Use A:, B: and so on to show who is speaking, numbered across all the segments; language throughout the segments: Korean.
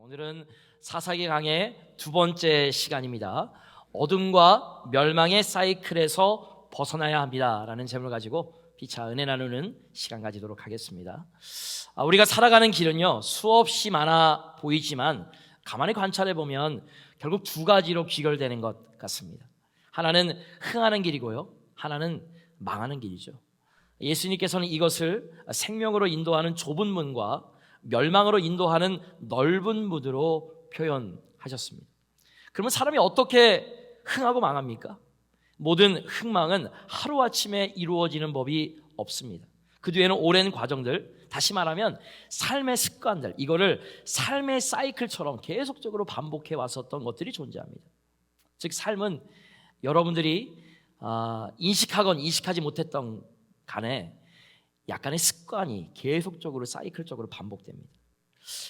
A: 오늘은 사사기 강의 두 번째 시간입니다. 어둠과 멸망의 사이클에서 벗어나야 합니다라는 제목을 가지고 피차 은혜 나누는 시간 가지도록 하겠습니다. 우리가 살아가는 길은요, 수없이 많아 보이지만 가만히 관찰해 보면 결국 두 가지로 귀결되는 것 같습니다. 하나는 흥하는 길이고요, 하나는 망하는 길이죠. 예수님께서는 이것을 생명으로 인도하는 좁은 문과 멸망으로 인도하는 넓은 문으로 표현하셨습니다. 그러면 사람이 어떻게 흥하고 망합니까? 모든 흥망은 하루아침에 이루어지는 법이 없습니다. 그 뒤에는 오랜 과정들, 다시 말하면 삶의 습관들, 이거를 삶의 사이클처럼 계속적으로 반복해 왔었던 것들이 존재합니다. 즉 삶은 여러분들이 인식하건 인식하지 못했던 간에 약간의 습관이 계속적으로 사이클적으로 반복됩니다.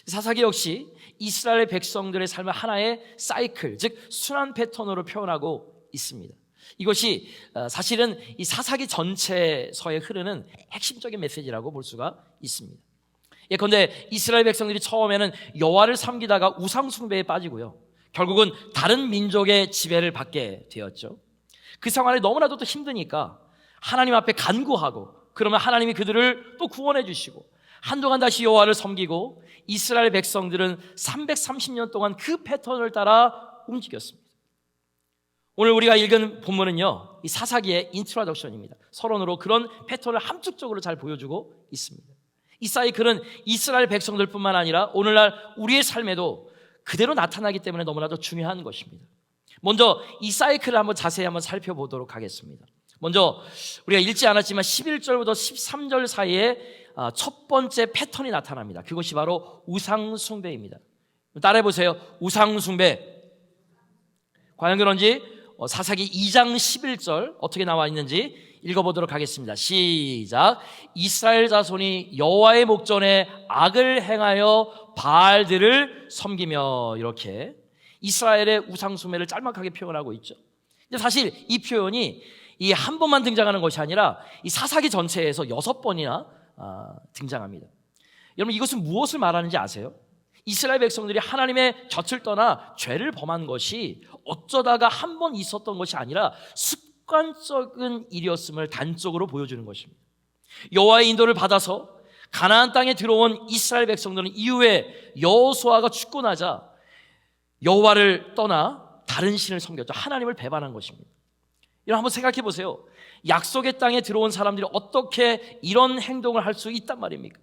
A: 사사기 역시 이스라엘 백성들의 삶을 하나의 사이클, 즉 순환 패턴으로 표현하고 있습니다. 이것이 사실은 이 사사기 전체서에 흐르는 핵심적인 메시지라고 볼 수가 있습니다. 예컨대 이스라엘 백성들이 처음에는 여호와를 섬기다가 우상 숭배에 빠지고요, 결국은 다른 민족의 지배를 받게 되었죠. 그 상황이 너무나도 또 힘드니까 하나님 앞에 간구하고, 그러면 하나님이 그들을 또 구원해 주시고, 한동안 다시 여호와를 섬기고, 이스라엘 백성들은 330년 동안 그 패턴을 따라 움직였습니다. 오늘 우리가 읽은 본문은요, 이 사사기의 인트로덕션입니다. 서론으로 그런 패턴을 함축적으로 잘 보여주고 있습니다. 이 사이클은 이스라엘 백성들뿐만 아니라 오늘날 우리의 삶에도 그대로 나타나기 때문에 너무나도 중요한 것입니다. 먼저 이 사이클을 한번 자세히 한번 살펴보도록 하겠습니다. 먼저 우리가 읽지 않았지만 11절부터 13절 사이에 첫 번째 패턴이 나타납니다. 그것이 바로 우상숭배입니다. 따라해보세요. 우상숭배. 과연 그런지 사사기 2장 11절 어떻게 나와 있는지 읽어보도록 하겠습니다. 시작. 이스라엘 자손이 여호와의 목전에 악을 행하여 바알들을 섬기며, 이렇게 이스라엘의 우상숭배를 짤막하게 표현하고 있죠. 근데 사실 이 표현이 이 한 번만 등장하는 것이 아니라 이 사사기 전체에서 6번이나 등장합니다. 여러분, 이것은 무엇을 말하는지 아세요? 이스라엘 백성들이 하나님의 곁을 떠나 죄를 범한 것이 어쩌다가 한 번 있었던 것이 아니라 습관적인 일이었음을 단적으로 보여주는 것입니다. 여호와의 인도를 받아서 가나안 땅에 들어온 이스라엘 백성들은 이후에 여호수아가 죽고 나자 여호와를 떠나 다른 신을 섬겼죠. 하나님을 배반한 것입니다. 여러분, 한번 생각해 보세요. 약속의 땅에 들어온 사람들이 어떻게 이런 행동을 할 수 있단 말입니까?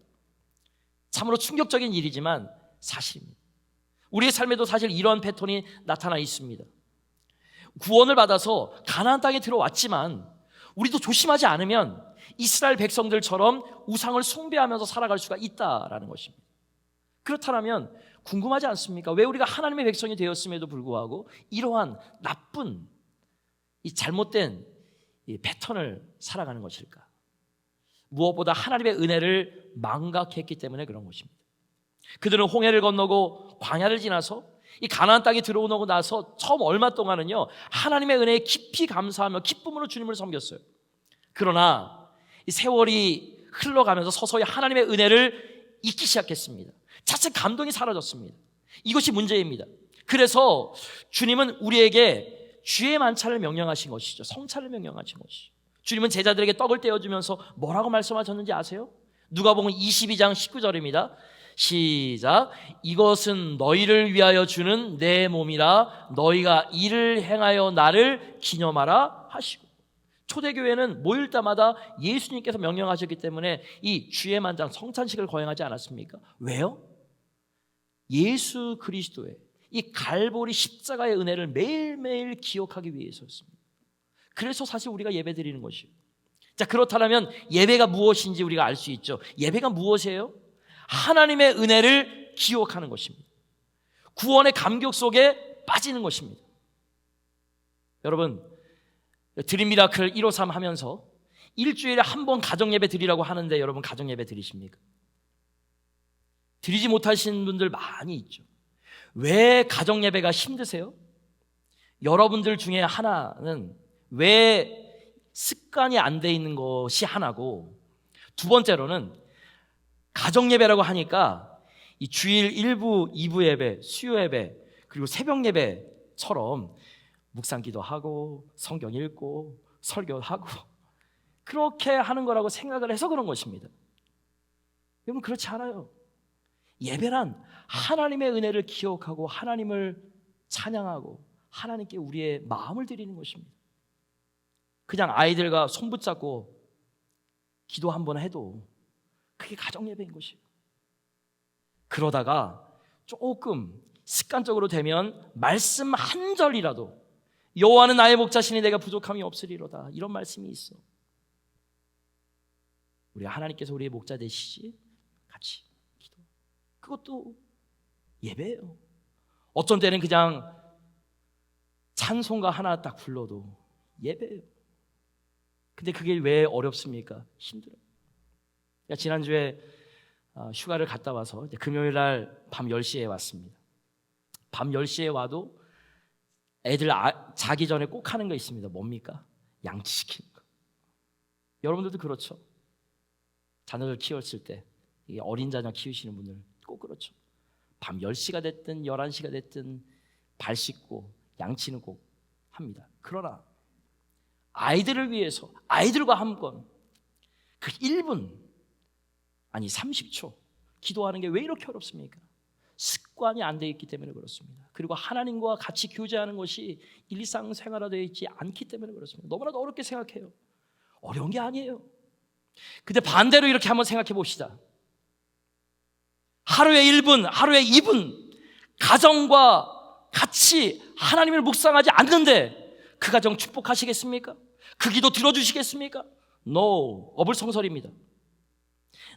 A: 참으로 충격적인 일이지만 사실입니다. 우리의 삶에도 사실 이런 패턴이 나타나 있습니다. 구원을 받아서 가나안 땅에 들어왔지만 우리도 조심하지 않으면 이스라엘 백성들처럼 우상을 숭배하면서 살아갈 수가 있다라는 것입니다. 그렇다면 궁금하지 않습니까? 왜 우리가 하나님의 백성이 되었음에도 불구하고 이러한 나쁜, 이 잘못된 이 패턴을 살아가는 것일까? 무엇보다 하나님의 은혜를 망각했기 때문에 그런 것입니다. 그들은 홍해를 건너고 광야를 지나서 이 가나안 땅에 들어오고 나서 처음 얼마 동안은요, 하나님의 은혜에 깊이 감사하며 기쁨으로 주님을 섬겼어요. 그러나 이 세월이 흘러가면서 서서히 하나님의 은혜를 잊기 시작했습니다. 자칫 감동이 사라졌습니다. 이것이 문제입니다. 그래서 주님은 우리에게 주의 만찬을 명령하신 것이죠. 성찬을 명령하신 것이죠. 주님은 제자들에게 떡을 떼어주면서 뭐라고 말씀하셨는지 아세요? 누가복음 22장 19절입니다. 시작. 이것은 너희를 위하여 주는 내 몸이라, 너희가 이를 행하여 나를 기념하라 하시고. 초대교회는 모일 때마다 예수님께서 명령하셨기 때문에 이 주의 만찬 성찬식을 거행하지 않았습니까? 왜요? 예수 그리스도의 이 갈보리 십자가의 은혜를 매일매일 기억하기 위해서였습니다. 그래서 사실 우리가 예배 드리는 것이에요. 자, 그렇다면 예배가 무엇인지 우리가 알 수 있죠. 예배가 무엇이에요? 하나님의 은혜를 기억하는 것입니다. 구원의 감격 속에 빠지는 것입니다. 여러분, 드림 미라클 153 하면서 일주일에 한 번 가정예배 드리라고 하는데 여러분, 가정예배 드리십니까? 드리지 못하시는 분들 많이 있죠. 왜 가정예배가 힘드세요? 여러분들 중에 하나는 왜 습관이 안 돼 있는 것이 하나고, 두 번째로는 가정예배라고 하니까 이 주일 1부, 2부 예배, 수요 예배, 그리고 새벽 예배처럼 묵상기도 하고 성경 읽고 설교하고 그렇게 하는 거라고 생각을 해서 그런 것입니다. 여러분, 그렇지 않아요. 예배란 하나님의 은혜를 기억하고 하나님을 찬양하고 하나님께 우리의 마음을 드리는 것입니다. 그냥 아이들과 손 붙잡고 기도 한번 해도 그게 가정 예배인 것이에요. 그러다가 조금 습관적으로 되면 말씀 한 절이라도 여호와는 나의 목자시니 내가 부족함이 없으리로다, 이런 말씀이 있어. 우리 하나님께서 우리의 목자 되시지, 같이 기도. 그것도 예배예요. 어떤 때는 그냥 찬송가 하나 딱 불러도 예배예요. 근데 그게 왜 어렵습니까? 힘들어요. 지난주에 휴가를 갔다 와서 금요일 날 밤 10시에 왔습니다. 밤 10시에 와도 애들 자기 전에 꼭 하는 거 있습니다. 뭡니까? 양치시키는 거. 여러분들도 그렇죠? 자녀들 키웠을 때, 어린 자녀 키우시는 분들 꼭 그렇죠. 밤 10시가 됐든 11시가 됐든 발 씻고 양치는 꼭 합니다. 그러나 아이들을 위해서 아이들과 한번 그 1분 아니 30초 기도하는 게 왜 이렇게 어렵습니까? 습관이 안 돼 있기 때문에 그렇습니다. 그리고 하나님과 같이 교제하는 것이 일상생활화되어 있지 않기 때문에 그렇습니다. 너무나도 어렵게 생각해요. 어려운 게 아니에요. 근데 반대로 이렇게 한번 생각해 봅시다. 하루에 1분, 하루에 2분 가정과 같이 하나님을 묵상하지 않는데 그 가정 축복하시겠습니까? 그 기도 들어주시겠습니까? No, 어불성설입니다.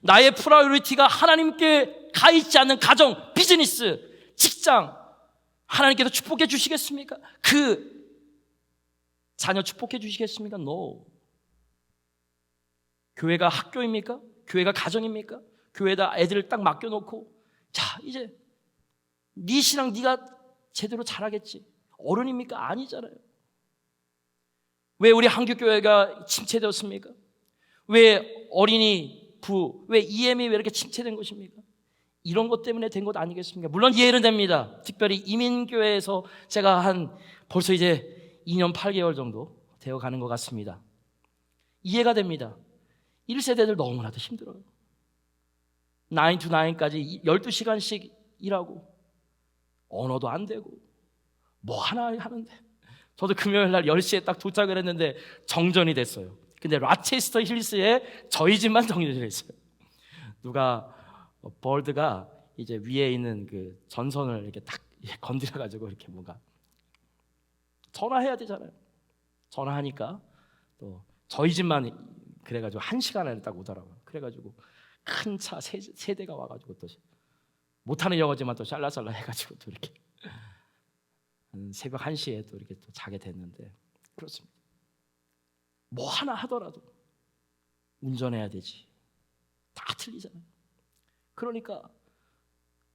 A: 나의 프라이어리티가 하나님께 가 있지 않는 가정, 비즈니스, 직장, 하나님께서 축복해 주시겠습니까? 그 자녀 축복해 주시겠습니까? No. 교회가 학교입니까? 교회가 가정입니까? 교회에다 애들을 딱 맡겨놓고 자, 이제 네 신앙 네가 제대로 잘하겠지. 어른입니까? 아니잖아요. 왜 우리 한국교회가 침체되었습니까? 왜 어린이 왜 EM이 왜 이렇게 침체된 것입니까? 이런 것 때문에 된 것 아니겠습니까? 물론 이해는 됩니다. 특별히 이민교회에서 제가 벌써 이제 2년 8개월 정도 되어 가는 것 같습니다. 이해가 됩니다. 1세대들 너무나도 힘들어요. 9 to 9까지 12시간씩 일하고 언어도 안 되고 뭐 하나 하는데, 저도 금요일 날 10시에 딱 도착을 했는데 정전이 됐어요. 근데 라체스터 힐스에 저희 집만 정전이 됐어요. 누가 벌드가 이제 위에 있는 그 전선을 이렇게 딱 건드려가지고 이렇게 뭔가 전화해야 되잖아요. 전화하니까 또 저희 집만 그래가지고 1시간 안에 딱 오더라고요. 그래가지고 큰 차 세 대가 와가지고 또 못하는 영어지만 또 샬라샬라 해가지고 또 이렇게 새벽 1시에 또 이렇게 또 자게 됐는데, 그렇습니다. 뭐 하나 하더라도 운전해야 되지. 다 틀리잖아요.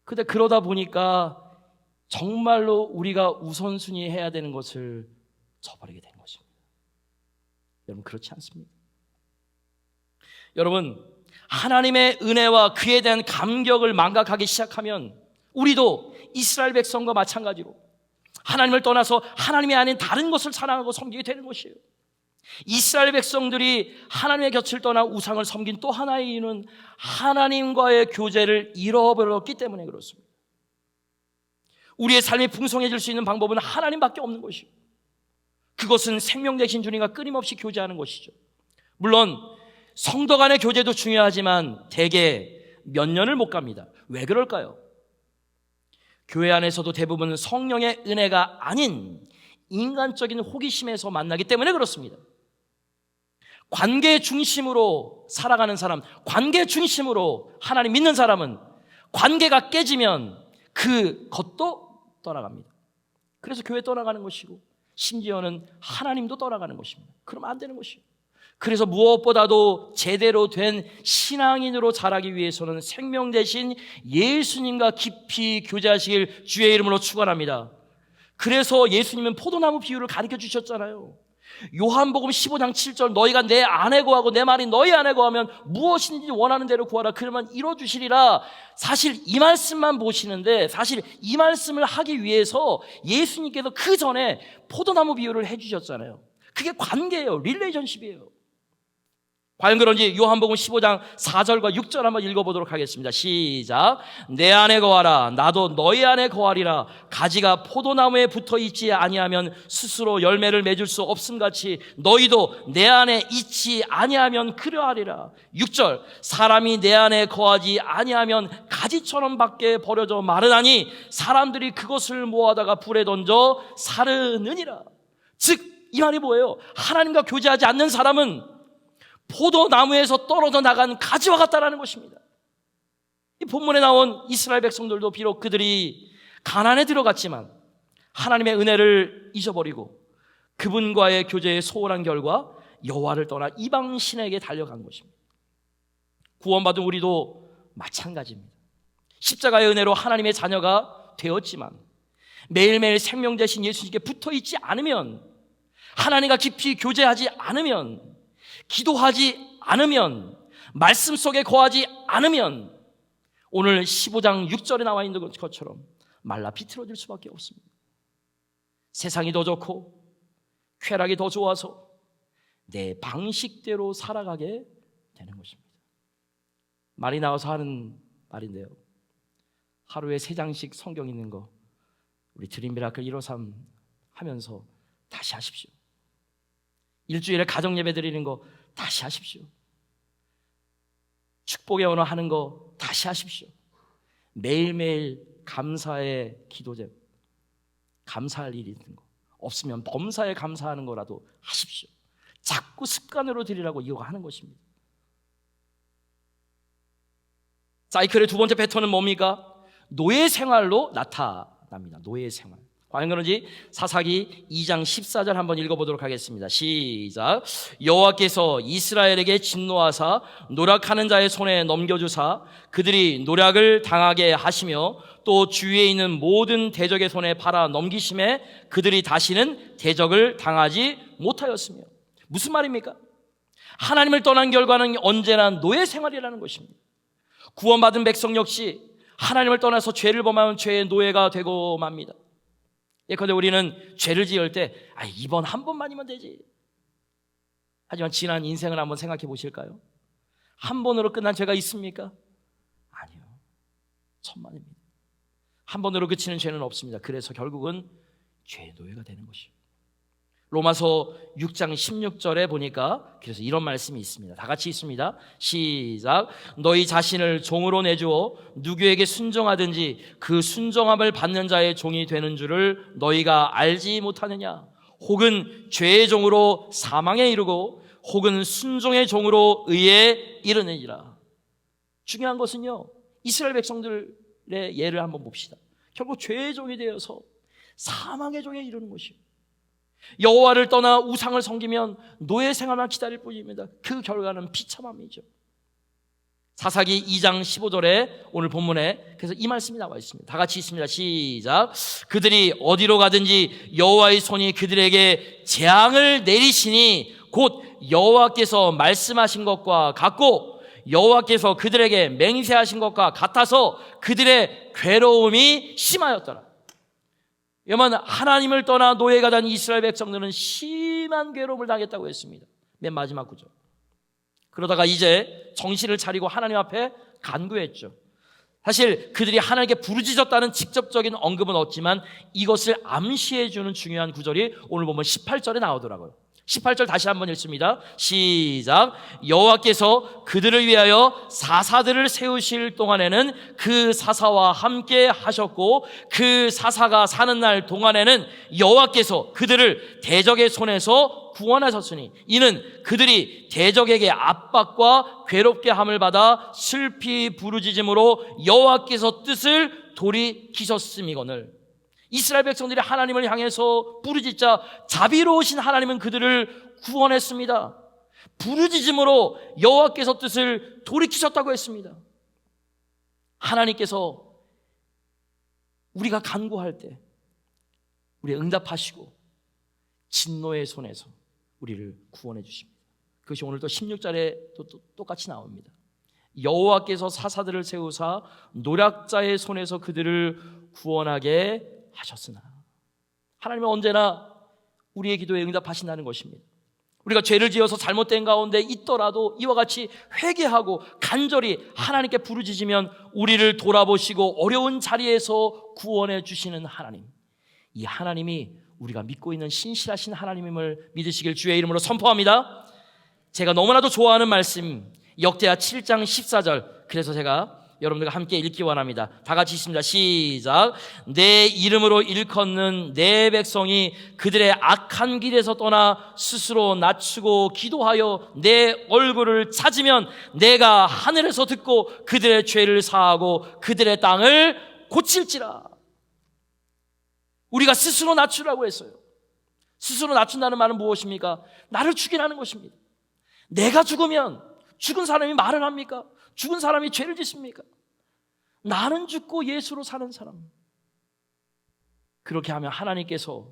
A: 근데 그러다 보니까 정말로 우리가 우선순위 해야 되는 것을 저버리게 된 것입니다. 여러분, 그렇지 않습니까? 여러분, 하나님의 은혜와 그에 대한 감격을 망각하기 시작하면 우리도 이스라엘 백성과 마찬가지로 하나님을 떠나서 하나님이 아닌 다른 것을 사랑하고 섬기게 되는 것이에요. 이스라엘 백성들이 하나님의 곁을 떠나 우상을 섬긴 또 하나의 이유는 하나님과의 교제를 잃어버렸기 때문에 그렇습니다. 우리의 삶이 풍성해질 수 있는 방법은 하나님밖에 없는 것이요, 그것은 생명 되신 주님과 끊임없이 교제하는 것이죠. 물론 성도 간의 교제도 중요하지만 대개 몇 년을 못 갑니다. 왜 그럴까요? 교회 안에서도 대부분 성령의 은혜가 아닌 인간적인 호기심에서 만나기 때문에 그렇습니다. 관계 중심으로 살아가는 사람, 관계 중심으로 하나님 믿는 사람은 관계가 깨지면 그것도 떠나갑니다. 그래서 교회 떠나가는 것이고 심지어는 하나님도 떠나가는 것입니다. 그러면 안 되는 것이에요. 그래서 무엇보다도 제대로 된 신앙인으로 자라기 위해서는 생명 대신 예수님과 깊이 교제하시길 주의 이름으로 축원합니다. 그래서 예수님은 포도나무 비유를 가르쳐 주셨잖아요. 요한복음 15장 7절 너희가 내 안에 거하고 내 말이 너희 안에 거하면 무엇인지 원하는 대로 구하라 그러면 이뤄주시리라. 사실 이 말씀만 보시는데 사실 이 말씀을 하기 위해서 예수님께서 그 전에 포도나무 비유를 해주셨잖아요. 그게 관계예요. 릴레이션십이에요. 과연 그런지 요한복음 15장 4절과 6절 한번 읽어보도록 하겠습니다. 시작. 내 안에 거하라 나도 너희 안에 거하리라. 가지가 포도나무에 붙어있지 아니하면 스스로 열매를 맺을 수 없음같이 너희도 내 안에 있지 아니하면 그러하리라. 6절. 사람이 내 안에 거하지 아니하면 가지처럼 밖에 버려져 마르나니 사람들이 그것을 모아다가 불에 던져 사르느니라. 즉 이 말이 뭐예요? 하나님과 교제하지 않는 사람은 포도나무에서 떨어져 나간 가지와 같다라는 것입니다. 이 본문에 나온 이스라엘 백성들도 비록 그들이 가나안에 들어갔지만 하나님의 은혜를 잊어버리고 그분과의 교제에 소홀한 결과 여호와를 떠나 이방 신에게 달려간 것입니다. 구원받은 우리도 마찬가지입니다. 십자가의 은혜로 하나님의 자녀가 되었지만 매일매일 생명 되신 예수님께 붙어있지 않으면, 하나님과 깊이 교제하지 않으면, 기도하지 않으면, 말씀 속에 거하지 않으면 오늘 15장 6절에 나와 있는 것처럼 말라 비틀어질 수밖에 없습니다. 세상이 더 좋고 쾌락이 더 좋아서 내 방식대로 살아가게 되는 것입니다. 말이 나와서 하는 말인데요, 하루에 3장씩 성경 읽는 거 우리 드림 미라클 153 하면서 다시 하십시오. 일주일에 가정 예배 드리는 거 다시 하십시오. 축복의 언어 하는 거 다시 하십시오. 매일매일 감사의 기도제, 감사할 일이 있는 거 없으면 범사에 감사하는 거라도 하십시오. 자꾸 습관으로 드리라고 이거 하는 것입니다. 사이클의 두 번째 패턴은 뭡니까? 노예 생활로 나타납니다. 노예 생활. 과연 그런지 사사기 2장 14절 한번 읽어보도록 하겠습니다. 시작. 여호와께서 이스라엘에게 진노하사 노략하는 자의 손에 넘겨주사 그들이 노략을 당하게 하시며 또 주위에 있는 모든 대적의 손에 팔아 넘기심에 그들이 다시는 대적을 당하지 못하였으며. 무슨 말입니까? 하나님을 떠난 결과는 언제나 노예 생활이라는 것입니다. 구원받은 백성 역시 하나님을 떠나서 죄를 범하면 죄의 노예가 되고 맙니다. 예컨대 우리는 죄를 지을 때 이번 한 번만이면 되지. 하지만 지난 인생을 한번 생각해 보실까요? 한 번으로 끝난 죄가 있습니까? 아니요. 천만입니다. 한 번으로 그치는 죄는 없습니다. 그래서 결국은 죄의 노예가 되는 것이에요. 로마서 6장 16절에 보니까 그래서 이런 말씀이 있습니다. 다 같이 있습니다. 시작. 너희 자신을 종으로 내주어 누구에게 순종하든지 그 순종함을 받는 자의 종이 되는 줄을 너희가 알지 못하느냐? 혹은 죄의 종으로 사망에 이르고 혹은 순종의 종으로 의에 이르느니라. 중요한 것은요, 이스라엘 백성들의 예를 한번 봅시다. 결국 죄의 종이 되어서 사망의 종에 이르는 것이에요. 여호와를 떠나 우상을 섬기면 노예 생활만 기다릴 뿐입니다. 그 결과는 비참함이죠. 사사기 2장 15절에 오늘 본문에 그래서 이 말씀이 나와 있습니다. 다 같이 있습니다. 시작. 그들이 어디로 가든지 여호와의 손이 그들에게 재앙을 내리시니 곧 여호와께서 말씀하신 것과 같고 여호와께서 그들에게 맹세하신 것과 같아서 그들의 괴로움이 심하였더라. 여러분, 하나님을 떠나 노예가 된 이스라엘 백성들은 심한 괴로움을 당했다고 했습니다. 맨 마지막 구절. 그러다가 이제 정신을 차리고 하나님 앞에 간구했죠. 사실 그들이 하나님께 부르짖었다는 직접적인 언급은 없지만 이것을 암시해 주는 중요한 구절이 오늘 보면 18절에 나오더라고요. 18절 다시 한번 읽습니다. 시작. 여호와께서 그들을 위하여 사사들을 세우실 동안에는 그 사사와 함께 하셨고 그 사사가 사는 날 동안에는 여호와께서 그들을 대적의 손에서 구원하셨으니 이는 그들이 대적에게 압박과 괴롭게 함을 받아 슬피 부르짖음으로 여호와께서 뜻을 돌이키셨음이거늘. 이스라엘 백성들이 하나님을 향해서 부르짖자 자비로우신 하나님은 그들을 구원했습니다. 부르짖음으로 여호와께서 뜻을 돌이키셨다고 했습니다. 하나님께서 우리가 간구할 때 우리 응답하시고 진노의 손에서 우리를 구원해 주십니다. 그것이 오늘도 16절에 또 똑같이 나옵니다. 여호와께서 사사들을 세우사 노략자의 손에서 그들을 구원하게 하셨으나, 하나님은 언제나 우리의 기도에 응답하신다는 것입니다. 우리가 죄를 지어서 잘못된 가운데 있더라도 이와 같이 회개하고 간절히 하나님께 부르짖으면 우리를 돌아보시고 어려운 자리에서 구원해 주시는 하나님, 이 하나님이 우리가 믿고 있는 신실하신 하나님임을 믿으시길 주의 이름으로 선포합니다. 제가 너무나도 좋아하는 말씀, 역대하 7장 14절, 그래서 제가 여러분들과 함께 읽기 원합니다. 다 같이 읽습니다. 시작. 내 이름으로 일컫는 내 백성이 그들의 악한 길에서 떠나 스스로 낮추고 기도하여 내 얼굴을 찾으면 내가 하늘에서 듣고 그들의 죄를 사하고 그들의 땅을 고칠지라. 우리가 스스로 낮추라고 했어요. 스스로 낮춘다는 말은 무엇입니까? 나를 죽이라는 것입니다. 내가 죽으면 죽은 사람이 말을 합니까? 죽은 사람이 죄를 짓습니까? 나는 죽고 예수로 사는 사람. 그렇게 하면 하나님께서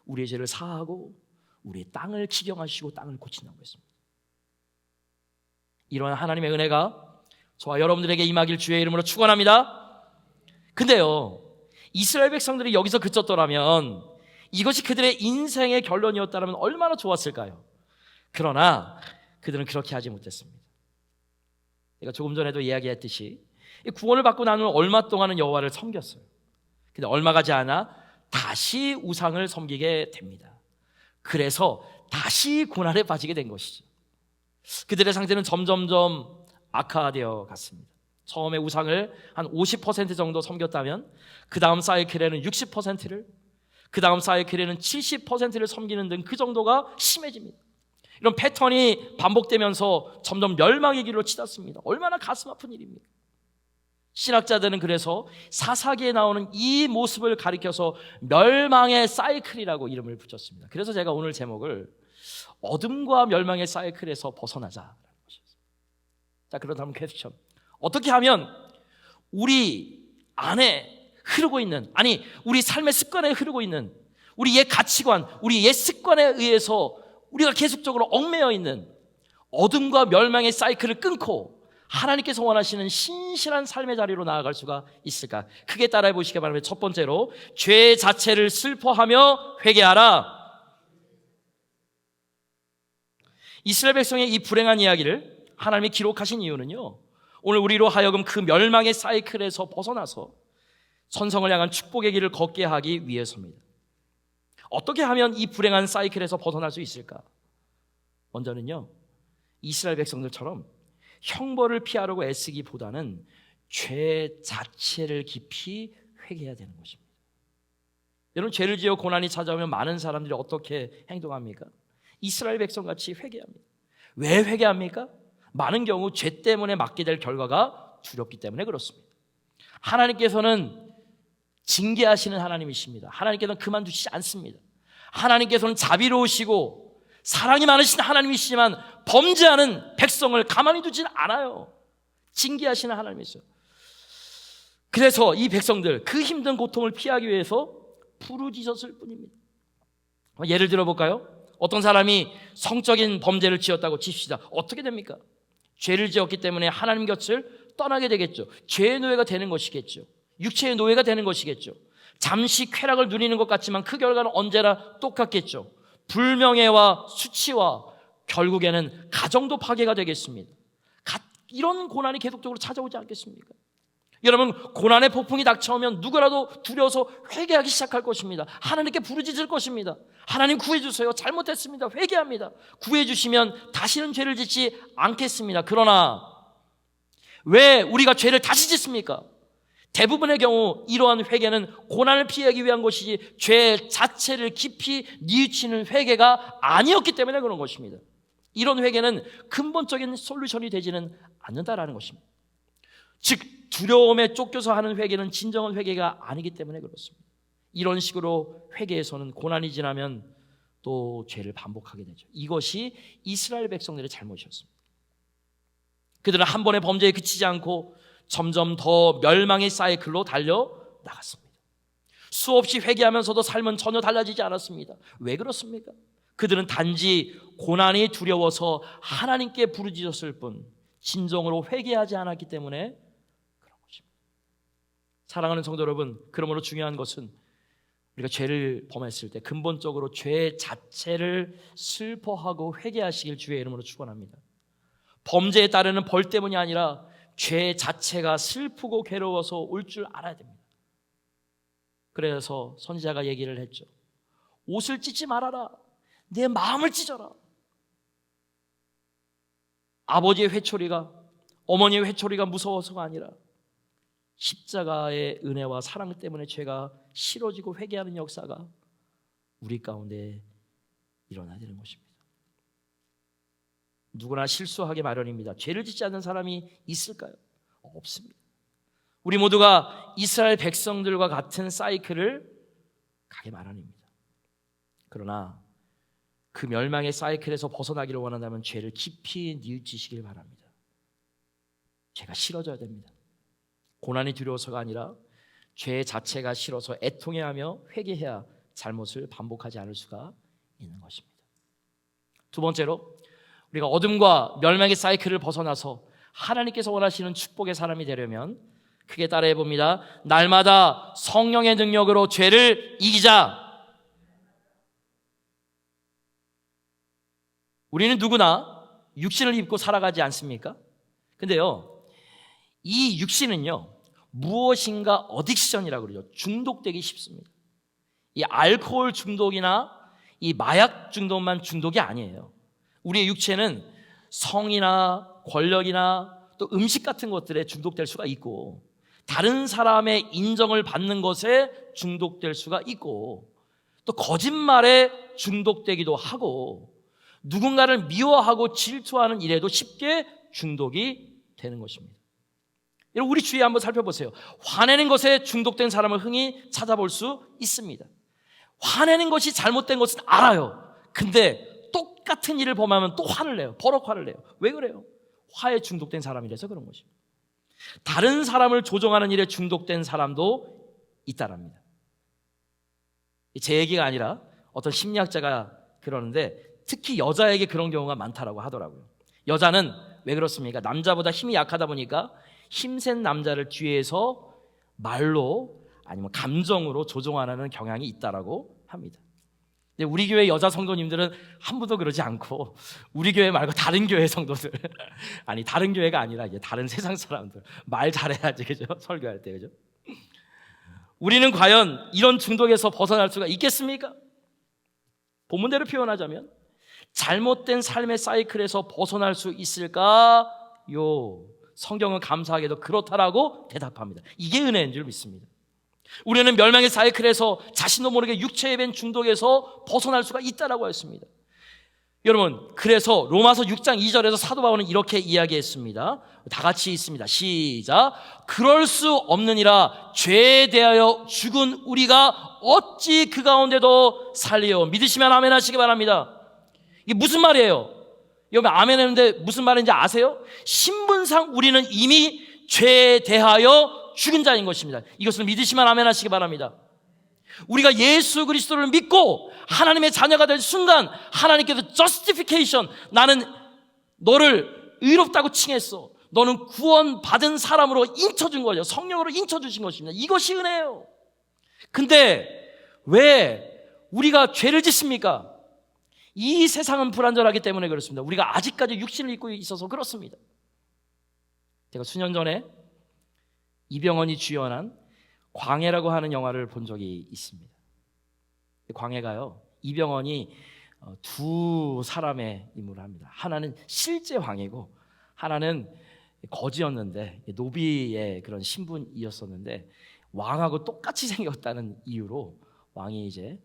A: 우리의 죄를 사하고 우리의 땅을 지경하시고 땅을 고친다고 했습니다. 이러한 하나님의 은혜가 저와 여러분들에게 임하길 주의 이름으로 축원합니다. 근데요, 이스라엘 백성들이 여기서 그쳤더라면, 이것이 그들의 인생의 결론이었다면 얼마나 좋았을까요? 그러나 그들은 그렇게 하지 못했습니다. 제가 조금 전에도 이야기했듯이 구원을 받고 난 후 얼마 동안은 여호와를 섬겼어요. 근데 얼마 가지 않아 다시 우상을 섬기게 됩니다. 그래서 다시 고난에 빠지게 된 것이죠. 그들의 상태는 점점점 악화되어 갔습니다. 처음에 우상을 한 50% 정도 섬겼다면 그 다음 사이클에는 60%를, 그 다음 사이클에는 70%를 섬기는 등 그 정도가 심해집니다. 이런 패턴이 반복되면서 점점 멸망의 길로 치닫습니다. 얼마나 가슴 아픈 일입니까? 신학자들은 그래서 사사기에 나오는 이 모습을 가리켜서 멸망의 사이클이라고 이름을 붙였습니다. 그래서 제가 오늘 제목을 어둠과 멸망의 사이클에서 벗어나자라는 것이었습니다. 자, 그렇다면 퀘스천, 어떻게 하면 우리 안에 흐르고 있는, 아니 우리 삶의 습관에 흐르고 있는 우리 옛 가치관, 우리 옛 습관에 의해서 우리가 계속적으로 얽매여 있는 어둠과 멸망의 사이클을 끊고 하나님께서 원하시는 신실한 삶의 자리로 나아갈 수가 있을까? 크게 따라해 보시기 바랍니다. 첫 번째로, 죄 자체를 슬퍼하며 회개하라. 이스라엘 백성의 이 불행한 이야기를 하나님이 기록하신 이유는요, 오늘 우리로 하여금 그 멸망의 사이클에서 벗어나서 천성을 향한 축복의 길을 걷게 하기 위해서입니다. 어떻게 하면 이 불행한 사이클에서 벗어날 수 있을까? 먼저는요, 이스라엘 백성들처럼 형벌을 피하려고 애쓰기보다는 죄 자체를 깊이 회개해야 되는 것입니다. 여러분, 죄를 지어 고난이 찾아오면 많은 사람들이 어떻게 행동합니까? 이스라엘 백성같이 회개합니다. 왜 회개합니까? 많은 경우 죄 때문에 맞게 될 결과가 두렵기 때문에 그렇습니다. 하나님께서는 징계하시는 하나님이십니다. 하나님께서는 그만두시지 않습니다. 하나님께서는 자비로우시고 사랑이 많으신 하나님이시지만 범죄하는 백성을 가만히 두지는 않아요. 징계하시는 하나님이세요. 그래서 이 백성들 그 힘든 고통을 피하기 위해서 부르짖었을 뿐입니다. 예를 들어볼까요? 어떤 사람이 성적인 범죄를 지었다고 칩시다. 어떻게 됩니까? 죄를 지었기 때문에 하나님 곁을 떠나게 되겠죠. 죄의 노예가 되는 것이겠죠. 육체의 노예가 되는 것이겠죠. 잠시 쾌락을 누리는 것 같지만 그 결과는 언제나 똑같겠죠. 불명예와 수치와 결국에는 가정도 파괴가 되겠습니다. 이런 고난이 계속적으로 찾아오지 않겠습니까? 여러분, 고난의 폭풍이 닥쳐오면 누구라도 두려워서 회개하기 시작할 것입니다. 하나님께 부르짖을 것입니다. 하나님 구해주세요. 잘못했습니다. 회개합니다. 구해주시면 다시는 죄를 짓지 않겠습니다. 그러나 왜 우리가 죄를 다시 짓습니까? 대부분의 경우 이러한 회개는 고난을 피하기 위한 것이지 죄 자체를 깊이 뉘우치는 회개가 아니었기 때문에 그런 것입니다. 이런 회개는 근본적인 솔루션이 되지는 않는다라는 것입니다. 즉, 두려움에 쫓겨서 하는 회개는 진정한 회개가 아니기 때문에 그렇습니다. 이런 식으로 회개에서는 고난이 지나면 또 죄를 반복하게 되죠. 이것이 이스라엘 백성들의 잘못이었습니다. 그들은 한 번의 범죄에 그치지 않고 점점 더 멸망의 사이클로 달려나갔습니다. 수없이 회개하면서도 삶은 전혀 달라지지 않았습니다. 왜 그렇습니까? 그들은 단지 고난이 두려워서 하나님께 부르짖었을 뿐 진정으로 회개하지 않았기 때문에 그런 것입니다. 사랑하는 성도 여러분, 그러므로 중요한 것은 우리가 죄를 범했을 때 근본적으로 죄 자체를 슬퍼하고 회개하시길 주의 이름으로 축원합니다. 범죄에 따르는 벌 때문이 아니라 죄 자체가 슬프고 괴로워서 올 줄 알아야 됩니다. 그래서 선지자가 얘기를 했죠. 옷을 찢지 말아라. 내 마음을 찢어라. 아버지의 회초리가, 어머니의 회초리가 무서워서가 아니라 십자가의 은혜와 사랑 때문에 죄가 싫어지고 회개하는 역사가 우리 가운데 일어나야 되는 것입니다. 누구나 실수하기 마련입니다. 죄를 짓지 않는 사람이 있을까요? 없습니다. 우리 모두가 이스라엘 백성들과 같은 사이클을 가기 마련입니다. 그러나 그 멸망의 사이클에서 벗어나기를 원한다면 죄를 깊이 뉘우치시길 바랍니다. 죄가 싫어져야 됩니다. 고난이 두려워서가 아니라 죄 자체가 싫어서 애통해하며 회개해야 잘못을 반복하지 않을 수가 있는 것입니다. 두 번째로, 우리가 어둠과 멸망의 사이클을 벗어나서 하나님께서 원하시는 축복의 사람이 되려면 크게 따라해 봅니다. 날마다 성령의 능력으로 죄를 이기자. 우리는 누구나 육신을 입고 살아가지 않습니까? 근데요, 이 육신은요, 무엇인가 어딕션이라고 그러죠. 중독되기 쉽습니다. 이 알코올 중독이나 이 마약 중독만 중독이 아니에요. 우리의 육체는 성이나 권력이나 또 음식 같은 것들에 중독될 수가 있고, 다른 사람의 인정을 받는 것에 중독될 수가 있고, 또 거짓말에 중독되기도 하고, 누군가를 미워하고 질투하는 일에도 쉽게 중독이 되는 것입니다. 여러분, 우리 주위에 한번 살펴보세요. 화내는 것에 중독된 사람을 흔히 찾아볼 수 있습니다. 화내는 것이 잘못된 것은 알아요. 근데 똑같은 일을 범하면 또 화를 내요. 버럭 화를 내요. 왜 그래요? 화에 중독된 사람이라서 그런 것입니다. 다른 사람을 조종하는 일에 중독된 사람도 있다랍니다. 제 얘기가 아니라 어떤 심리학자가 그러는데, 특히 여자에게 그런 경우가 많다라고 하더라고요. 여자는 왜 그렇습니까? 남자보다 힘이 약하다 보니까 힘센 남자를 뒤에서 말로 아니면 감정으로 조종하는 경향이 있다라고 합니다. 근데 우리 교회 여자 성도님들은 한 번도 그러지 않고, 우리 교회 말고 다른 교회 성도들, 아니 다른 교회가 아니라 이제 다른 세상 사람들, 말 잘해야지, 그죠? 설교할 때, 그죠? 우리는 과연 이런 중독에서 벗어날 수가 있겠습니까? 본문대로 표현하자면 잘못된 삶의 사이클에서 벗어날 수 있을까요? 성경은 감사하게도 그렇다라고 대답합니다. 이게 은혜인 줄 믿습니다. 우리는 멸망의 사이클에서 자신도 모르게 육체에 밴 중독에서 벗어날 수가 있다라고 했습니다. 여러분, 그래서 로마서 6장 2절에서 사도 바울은 이렇게 이야기했습니다. 다 같이 있습니다. 시작. 그럴 수 없느니라. 죄에 대하여 죽은 우리가 어찌 그 가운데도 살리요. 믿으시면 아멘 하시기 바랍니다. 이게 무슨 말이에요? 여러분, 아멘 했는데 무슨 말인지 아세요? 신분상 우리는 이미 죄에 대하여 죽은 자인 것입니다. 이것을 믿으시면 아멘 하시기 바랍니다. 우리가 예수 그리스도를 믿고 하나님의 자녀가 된 순간 하나님께서 justification, 나는 너를 의롭다고 칭했어, 너는 구원받은 사람으로 인쳐준 거죠. 성령으로 인쳐주신 것입니다. 이것이 은혜예요. 근데 왜 우리가 죄를 짓습니까? 이 세상은 불완전하기 때문에 그렇습니다. 우리가 아직까지 육신을 입고 있어서 그렇습니다. 제가 수년 전에 이병헌이 주연한 광해라고 하는 영화를 본 적이 있습니다. 광해가요, 이병헌이 두 사람의 인물을 합니다. 하나는 실제 왕이고 하나는 거지였는데, 노비의 그런 신분이었었는데, 왕하고 똑같이 생겼다는 이유로 왕이 이제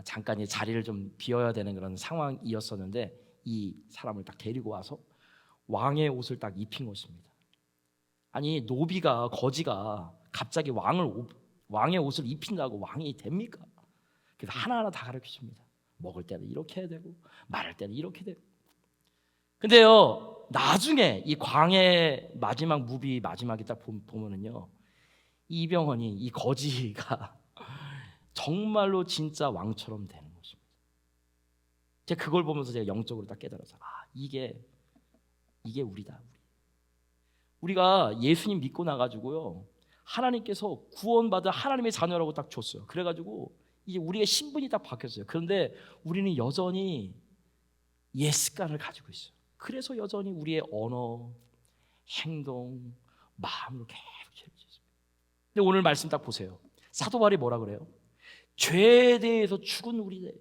A: 잠깐 자리를 좀 비워야 되는 그런 상황이었었는데, 이 사람을 딱 데리고 와서 왕의 옷을 딱 입힌 것입니다. 아니, 노비가, 거지가 갑자기 왕의 옷을 입힌다고 왕이 됩니까? 그래서 하나하나 다 가르쳐줍니다. 먹을 때는 이렇게 해야 되고, 말할 때는 이렇게 되고. 근데요, 나중에 이 광해 마지막 무비 마지막에 딱 보면은요, 이병헌이, 이 거지가 정말로 진짜 왕처럼 되는 것입니다. 제가 그걸 보면서 제가 영적으로 딱 깨달아서 이게 우리다. 우리가 예수님 믿고 나가지고요, 하나님께서 구원받은 하나님의 자녀라고 딱 줬어요. 그래가지고 이제 우리의 신분이 딱 바뀌었어요. 그런데 우리는 여전히 옛 습관을 가지고 있어요. 그래서 여전히 우리의 언어, 행동, 마음으로 계속 죄를 짓습니다. 근데 오늘 말씀 딱 보세요. 사도 바울이 뭐라 그래요? 죄에 대해서 죽은 우리네.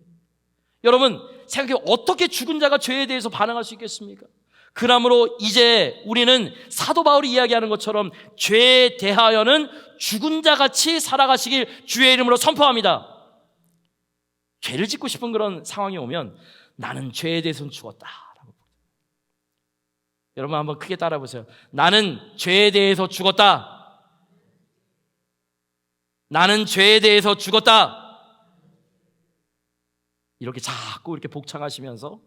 A: 여러분 생각해, 어떻게 죽은 자가 죄에 대해서 반응할 수 있겠습니까? 그러므로 이제 우리는 사도 바울이 이야기하는 것처럼 죄에 대하여는 죽은 자같이 살아가시길 주의 이름으로 선포합니다. 죄를 짓고 싶은 그런 상황이 오면 나는 죄에 대해서는 죽었다라고. 여러분 한번 크게 따라 보세요. 나는 죄에 대해서 죽었다. 나는 죄에 대해서 죽었다. 이렇게 자꾸 이렇게 복창하시면서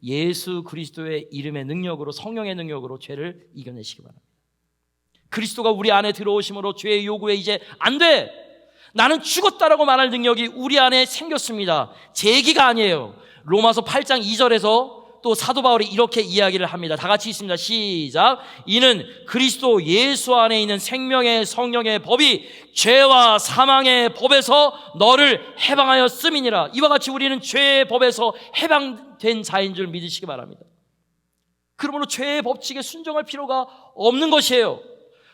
A: 예수 그리스도의 이름의 능력으로, 성령의 능력으로 죄를 이겨내시기 바랍니다. 그리스도가 우리 안에 들어오심으로 죄의 요구에 이제 안 돼, 나는 죽었다라고 말할 능력이 우리 안에 생겼습니다. 제 얘기가 아니에요. 로마서 8장 2절에서 또 사도 바울이 이렇게 이야기를 합니다. 다 같이 있습니다. 시작. 이는 그리스도 예수 안에 있는 생명의 성령의 법이 죄와 사망의 법에서 너를 해방하였음이니라. 이와 같이 우리는 죄의 법에서 해방된 자인 줄 믿으시기 바랍니다. 그러므로 죄의 법칙에 순종할 필요가 없는 것이에요.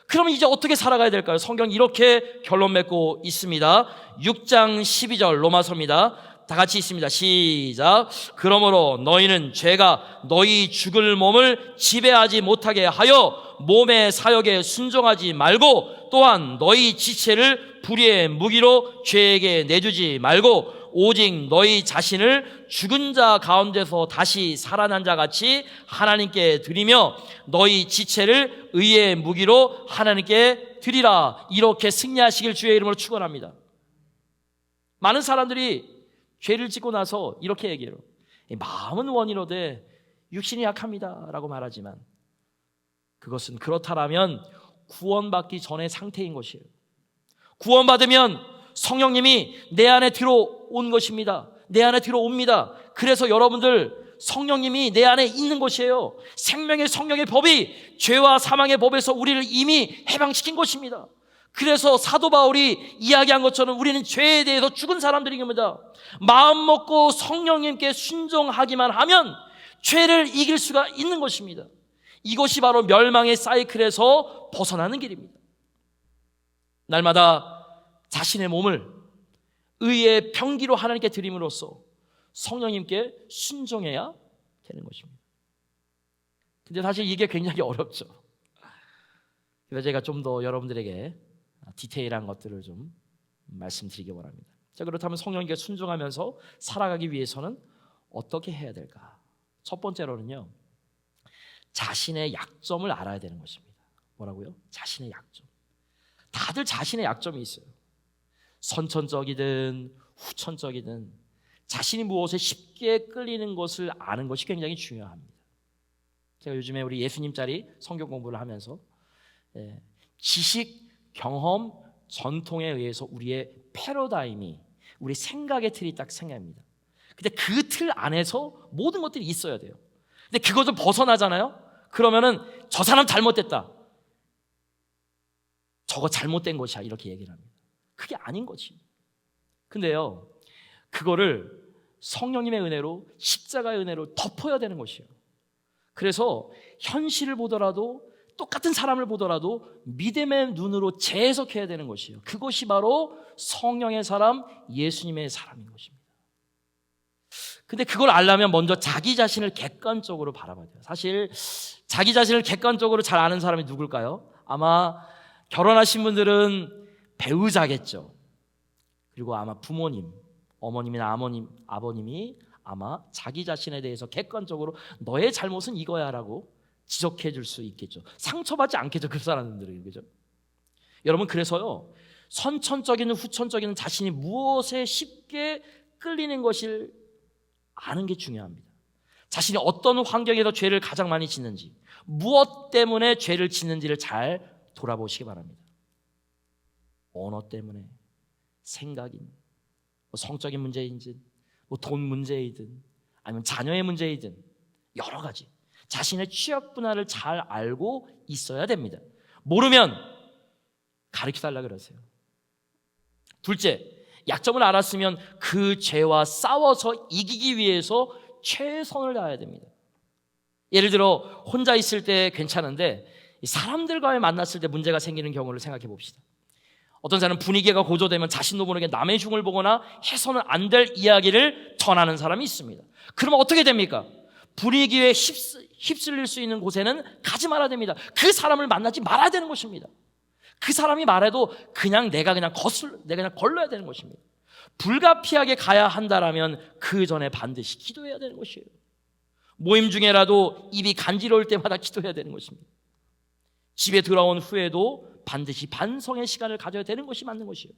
A: 그러면 이제 어떻게 살아가야 될까요? 성경 이렇게 결론 맺고 있습니다. 6장 12절 로마서입니다. 다 같이 있습니다. 시작. 그러므로 너희는 죄가 너희 죽을 몸을 지배하지 못하게 하여 몸의 사역에 순종하지 말고, 또한 너희 지체를 불의의 무기로 죄에게 내주지 말고 오직 너희 자신을 죽은 자 가운데서 다시 살아난 자 같이 하나님께 드리며 너희 지체를 의의 무기로 하나님께 드리라. 이렇게 승리하시길 주의 이름으로 축원합니다. 많은 사람들이 죄를 짓고 나서 이렇게 얘기해요. 마음은 원이로되 육신이 약합니다 라고 말하지만, 그것은 그렇다라면 구원받기 전의 상태인 것이에요. 구원받으면 성령님이 내 안에 들어온 것입니다. 내 안에 들어옵니다. 그래서 여러분들 성령님이 내 안에 있는 것이에요. 생명의 성령의 법이 죄와 사망의 법에서 우리를 이미 해방시킨 것입니다. 그래서 사도 바울이 이야기한 것처럼 우리는 죄에 대해서 죽은 사람들입니다. 마음 먹고 성령님께 순종하기만 하면 죄를 이길 수가 있는 것입니다. 이것이 바로 멸망의 사이클에서 벗어나는 길입니다. 날마다 자신의 몸을 의의 병기로 하나님께 드림으로써 성령님께 순종해야 되는 것입니다. 근데 사실 이게 굉장히 어렵죠. 그래서 제가 좀 더 여러분들에게 디테일한 것들을 좀 말씀드리기 원합니다. 자, 그렇다면 성령님께 순종하면서 살아가기 위해서는 어떻게 해야 될까? 첫 번째로는요, 자신의 약점을 알아야 되는 것입니다. 뭐라고요? 자신의 약점. 다들 자신의 약점이 있어요. 선천적이든 후천적이든 자신이 무엇에 쉽게 끌리는 것을 아는 것이 굉장히 중요합니다. 제가 요즘에 우리 예수님 자리 성경 공부를 하면서 지식, 경험, 전통에 의해서 우리의 패러다임이, 우리 생각의 틀이 딱 생깁니다. 근데 그 틀 안에서 모든 것들이 있어야 돼요. 근데 그것을 벗어나잖아요? 그러면은 저 사람 잘못됐다, 저거 잘못된 것이야, 이렇게 얘기를 합니다. 그게 아닌 거지. 근데요, 그거를 성령님의 은혜로, 십자가의 은혜로 덮어야 되는 것이에요. 그래서 현실을 보더라도, 똑같은 사람을 보더라도 믿음의 눈으로 재해석해야 되는 것이에요. 그것이 바로 성령의 사람, 예수님의 사람인 것입니다. 근데 그걸 알려면 먼저 자기 자신을 객관적으로 바라봐야 돼요. 사실 자기 자신을 객관적으로 잘 아는 사람이 누굴까요? 아마 결혼하신 분들은 배우자겠죠. 그리고 아마 부모님, 어머님이나 아버님이 아마 자기 자신에 대해서 객관적으로 너의 잘못은 이거야 라고 지적해 줄 수 있겠죠. 상처받지 않겠죠, 그 사람들은. 그죠? 여러분, 그래서요, 선천적인 후천적인 자신이 무엇에 쉽게 끌리는 것을 아는 게 중요합니다. 자신이 어떤 환경에서 죄를 가장 많이 짓는지, 무엇 때문에 죄를 짓는지를 잘 돌아보시기 바랍니다. 언어 때문에, 생각인, 성적인 문제인지, 돈 문제이든, 아니면 자녀의 문제이든 여러 가지 자신의 취약 분야를 잘 알고 있어야 됩니다. 모르면 가르쳐달라 그러세요. 둘째, 약점을 알았으면 그 죄와 싸워서 이기기 위해서 최선을 다해야 됩니다. 예를 들어 혼자 있을 때 괜찮은데 사람들과의 만났을 때 문제가 생기는 경우를 생각해 봅시다. 어떤 사람은 분위기가 고조되면 자신도 모르게 남의 흉을 보거나 해서는 안 될 이야기를 전하는 사람이 있습니다. 그러면 어떻게 됩니까? 분위기에 휩쓸릴 수 있는 곳에는 가지 말아야 됩니다. 그 사람을 만나지 말아야 되는 것입니다. 그 사람이 말해도 내가 그냥 걸러야 되는 것입니다. 불가피하게 가야 한다라면 그 전에 반드시 기도해야 되는 것이에요. 모임 중에라도 입이 간지러울 때마다 기도해야 되는 것입니다. 집에 돌아온 후에도 반드시 반성의 시간을 가져야 되는 것이 맞는 것이에요.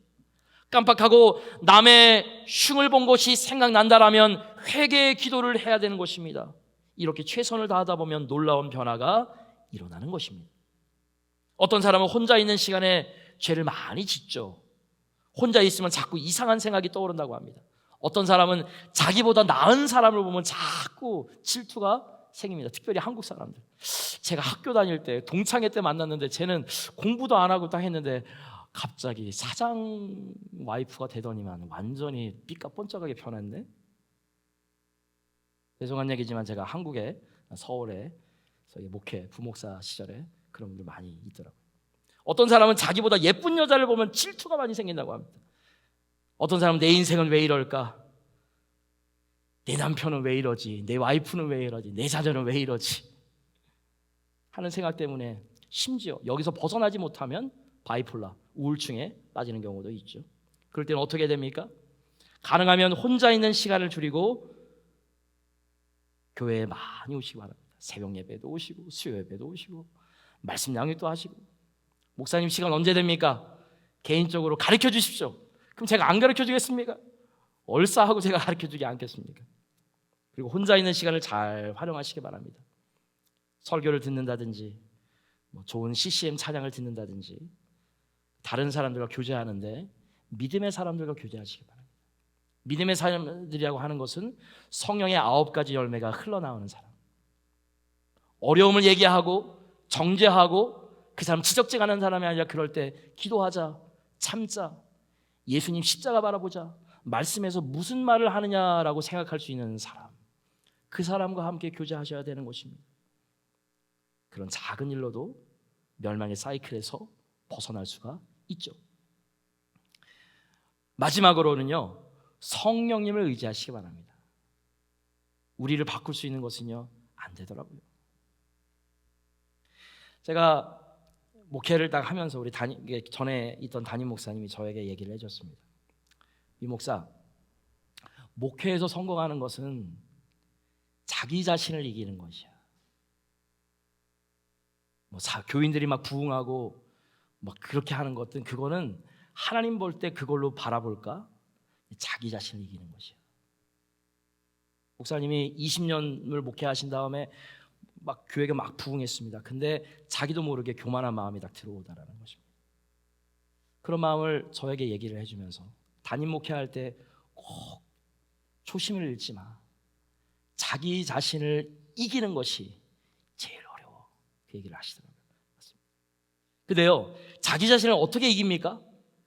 A: 깜빡하고 남의 흉을 본 것이 생각난다라면 회개의 기도를 해야 되는 것입니다. 이렇게 최선을 다하다 보면 놀라운 변화가 일어나는 것입니다. 어떤 사람은 혼자 있는 시간에 죄를 많이 짓죠. 혼자 있으면 자꾸 이상한 생각이 떠오른다고 합니다. 어떤 사람은 자기보다 나은 사람을 보면 자꾸 질투가 생깁니다. 특별히 한국 사람들. 제가 학교 다닐 때 동창회 때 만났는데 쟤는 공부도 안 하고 딱 했는데 갑자기 사장 와이프가 되더니만 완전히 삐까뻔쩍하게 변했네. 죄송한 얘기지만 제가 한국에 서울에 저희 목회 부목사 시절에 그런 분들 많이 있더라고요. 어떤 사람은 자기보다 예쁜 여자를 보면 질투가 많이 생긴다고 합니다. 어떤 사람은 내 인생은 왜 이럴까? 내 남편은 왜 이러지? 내 와이프는 왜 이러지? 내 자녀는 왜 이러지? 하는 생각 때문에 심지어 여기서 벗어나지 못하면 바이폴라, 우울증에 빠지는 경우도 있죠. 그럴 때는 어떻게 됩니까? 가능하면 혼자 있는 시간을 줄이고 교회에 많이 오시기 바랍니다. 새벽 예배도 오시고 수요 예배도 오시고 말씀 양육도 하시고. 목사님 시간 언제 됩니까? 개인적으로 가르쳐 주십시오. 그럼 제가 안 가르쳐 주겠습니까? 얼싸하고 제가 가르쳐 주지 않겠습니까? 그리고 혼자 있는 시간을 잘 활용하시기 바랍니다. 설교를 듣는다든지 좋은 CCM 찬양을 듣는다든지 다른 사람들과 교제하는데 믿음의 사람들과 교제하시기 바랍니다. 믿음의 사람들이라고 하는 것은 성령의 9가지 열매가 흘러나오는 사람. 어려움을 얘기하고 정죄하고 그 사람 지적질하는 사람이 아니라 그럴 때 기도하자, 참자, 예수님 십자가 바라보자, 말씀에서 무슨 말을 하느냐라고 생각할 수 있는 사람, 그 사람과 함께 교제하셔야 되는 것입니다. 그런 작은 일로도 멸망의 사이클에서 벗어날 수가 있죠. 마지막으로는요, 성령님을 의지하시기 바랍니다. 우리를 바꿀 수 있는 것은요, 안 되더라고요. 제가 목회를 딱 하면서 우리 전에 있던 담임 목사님이 저에게 얘기를 해줬습니다. 이 목사, 목회에서 성공하는 것은 자기 자신을 이기는 것이야. 교인들이 막 부흥하고 막 그렇게 하는 것들은 그거는 하나님 볼 때 그걸로 바라볼까? 자기 자신을 이기는 것이야. 목사님이 20년을 목회하신 다음에 막 교회가 막 부흥했습니다. 근데 자기도 모르게 교만한 마음이 딱 들어오다라는 것입니다. 그런 마음을 저에게 얘기를 해주면서 담임 목회할 때 꼭 초심을 잃지 마. 자기 자신을 이기는 것이 제일 어려워. 그 얘기를 하시더라고요. 근데요, 자기 자신을 어떻게 이깁니까?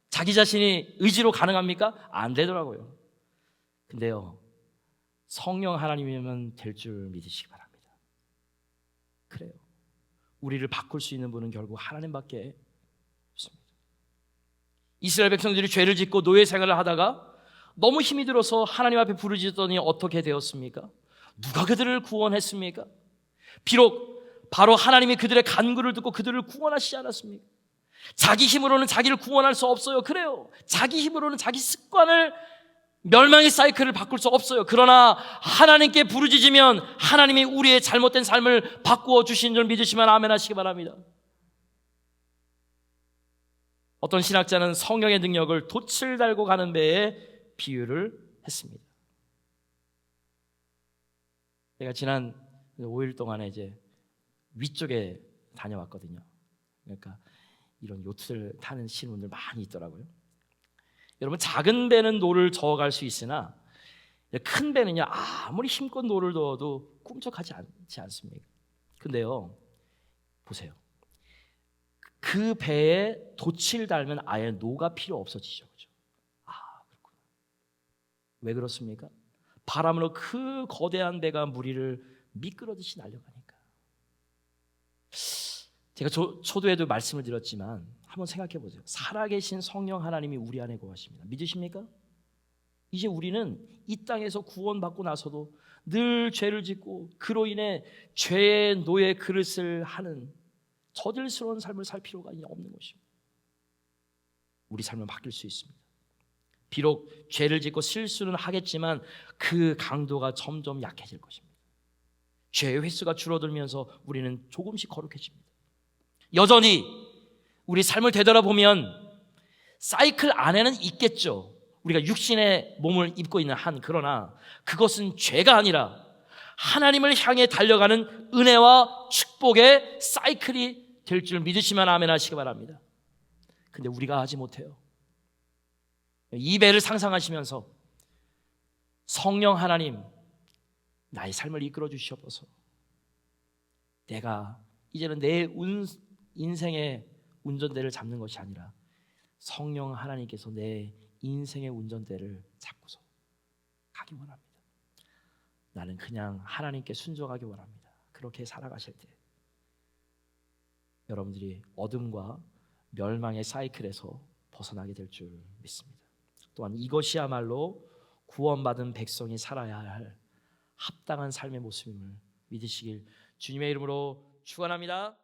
A: 자기 자신이 의지로 가능합니까? 안 되더라고요. 근데요, 성령 하나님이면 될 줄 믿으시기 바랍니다. 그래요. 우리를 바꿀 수 있는 분은 결국 하나님밖에 없습니다. 이스라엘 백성들이 죄를 짓고 노예 생활을 하다가 너무 힘이 들어서 하나님 앞에 부르짖었더니 어떻게 되었습니까? 누가 그들을 구원했습니까? 비록 바로 하나님이 그들의 간구를 듣고 그들을 구원하시지 않았습니까? 자기 힘으로는 자기를 구원할 수 없어요. 그래요. 자기 힘으로는 자기 습관을 멸망의 사이클을 바꿀 수 없어요. 그러나 하나님께 부르짖으면 하나님이 우리의 잘못된 삶을 바꾸어 주신 줄 믿으시면 아멘 하시기 바랍니다. 어떤 신학자는 성령의 능력을 돛을 달고 가는 배에 비유를 했습니다. 제가 지난 5일 동안에 이제 위쪽에 다녀왔거든요. 그러니까 이런 요트를 타는 신분들 많이 있더라고요. 여러분, 작은 배는 노를 저어갈 수 있으나 큰 배는요 아무리 힘껏 노를 넣어도 꿈쩍하지 않지 않습니까? 근데요 보세요. 그 배에 돛을 달면 아예 노가 필요 없어지죠. 그렇죠? 그렇구나. 왜 그렇습니까? 바람으로 그 거대한 배가 무리를 미끄러듯이 날려가니까. 제가 초도에도 말씀을 드렸지만 한번 생각해 보세요. 살아계신 성령 하나님이 우리 안에 거하십니다. 믿으십니까? 이제 우리는 이 땅에서 구원받고 나서도 늘 죄를 짓고 그로 인해 죄의 노예 그릇을 하는 저질스러운 삶을 살 필요가 없는 것입니다. 우리 삶은 바뀔 수 있습니다. 비록 죄를 짓고 실수는 하겠지만 그 강도가 점점 약해질 것입니다. 죄의 횟수가 줄어들면서 우리는 조금씩 거룩해집니다. 여전히 우리 삶을 되돌아보면 사이클 안에는 있겠죠. 우리가 육신의 몸을 입고 있는 한, 그러나 그것은 죄가 아니라 하나님을 향해 달려가는 은혜와 축복의 사이클이 될 줄 믿으시면 아멘 하시기 바랍니다. 근데 우리가 하지 못해요. 이 배를 상상하시면서 성령 하나님 나의 삶을 이끌어 주시옵소서. 내가 이제는 내 인생의 운전대를 잡는 것이 아니라 성령 하나님께서 내 인생의 운전대를 잡고서 가기 원합니다. 나는 그냥 하나님께 순종하기 원합니다. 그렇게 살아가실 때 여러분들이 어둠과 멸망의 사이클에서 벗어나게 될 줄 믿습니다. 또한 이것이야말로 구원받은 백성이 살아야 할 합당한 삶의 모습임을 믿으시길 주님의 이름으로 축원합니다.